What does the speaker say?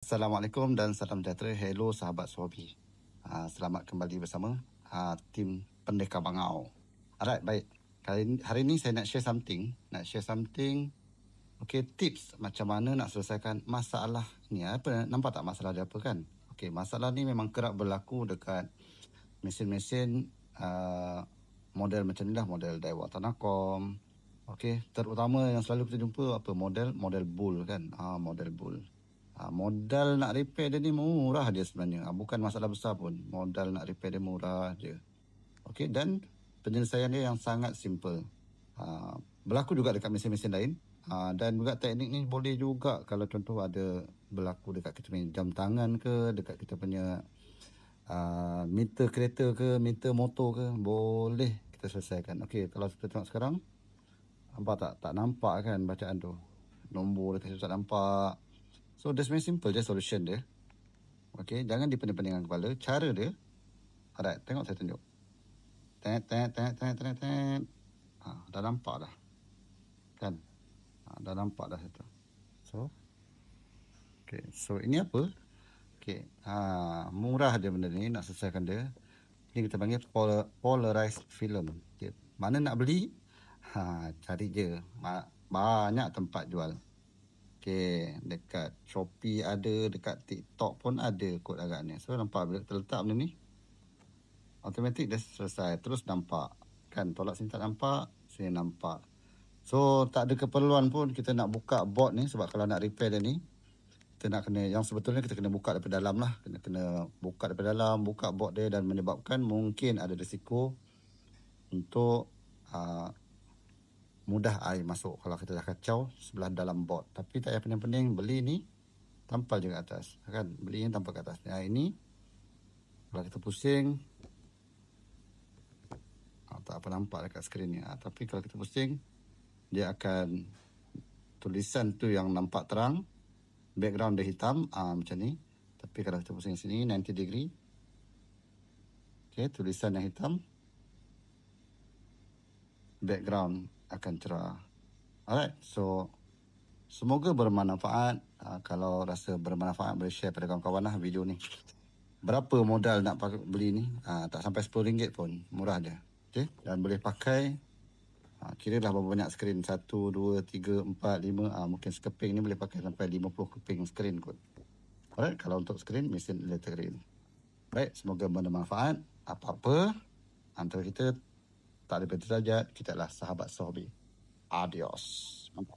Assalamualaikum dan salam sejahtera. Hello sahabat Suhabi. Selamat kembali bersama tim Pendekar Bangau. Alright, baik. Hari ini saya nak share something. Okay, tips macam mana nak selesaikan masalah ni. Nampak tak masalah dia apa kan? Okay, masalah ni memang kerap berlaku dekat mesin-mesin model macam ni lah. Model Daiwa Tanakom. Okay, terutama yang selalu kita jumpa model bull kan. Model bull. Modal nak repair dia ni murah dia sebenarnya. Bukan masalah besar pun. Modal nak repair dia murah je. Okey, dan penyelesaian dia yang sangat simple. Berlaku juga dekat mesin-mesin lain. Dan juga teknik ni boleh juga kalau contoh ada berlaku dekat kita punya jam tangan ke, dekat kita punya meter kereta ke, meter motor ke, boleh kita selesaikan. Okey, kalau kita tengok sekarang, nampak tak? Tak nampak kan bacaan tu. Nombor dekat situ tak nampak. So, that's very simple je solution dia. Okay, jangan dipening-peningkan kepala. Cara dia, alright, tengok saya tunjuk. Dah nampak dah. Kan? Dah nampak dah situ. So ini apa? Okay, murah dia benda ni, nak selesaikan dia. Ini kita panggil polarized film. Okay. Mana nak beli? Cari je. Banyak tempat jual. Okay, dekat Shopee ada, dekat TikTok pun ada kod agaknya. So, nampak bila kita letak benda ni, automatik dah selesai. Terus nampak. Kan, tolak sini tak nampak, sini nampak. So, tak ada keperluan pun kita nak buka board ni. Sebab kalau nak repair dia ni, kita nak kena, yang sebetulnya kita kena buka daripada dalam lah. Kena buka daripada dalam, buka board dia dan menyebabkan mungkin ada risiko untuk mudah air masuk kalau kita dah kacau sebelah dalam board. Tapi tak payah pening-pening, beli ni tampal je kat atas. Kan? Beli ni tampal kat atas. Ini kalau kita pusing, tak apa nampak dekat skrin ni. Tapi kalau kita pusing, dia akan tulisan tu yang nampak terang, background dia hitam, macam ni. Tapi kalau kita pusing sini 90 degree, okay, tulisan yang hitam, background akan cerah. Alright, so semoga bermanfaat. Kalau rasa bermanfaat, boleh share pada kawan-kawan lah video ni. Berapa modal nak beli ni? Tak sampai RM10 pun, murah je. Okay, dan boleh pakai, kira lah berapa banyak skrin, 1, 2, 3, 4, 5, mungkin sekeping ni boleh pakai sampai 50 keping skrin kot. Alright, kalau untuk skrin, mesin elektrik. Baik, semoga bermanfaat. Apa-apa antara kita tak ada beza derajat, kita adalah sahabat Suhabi. Adios. Mantap.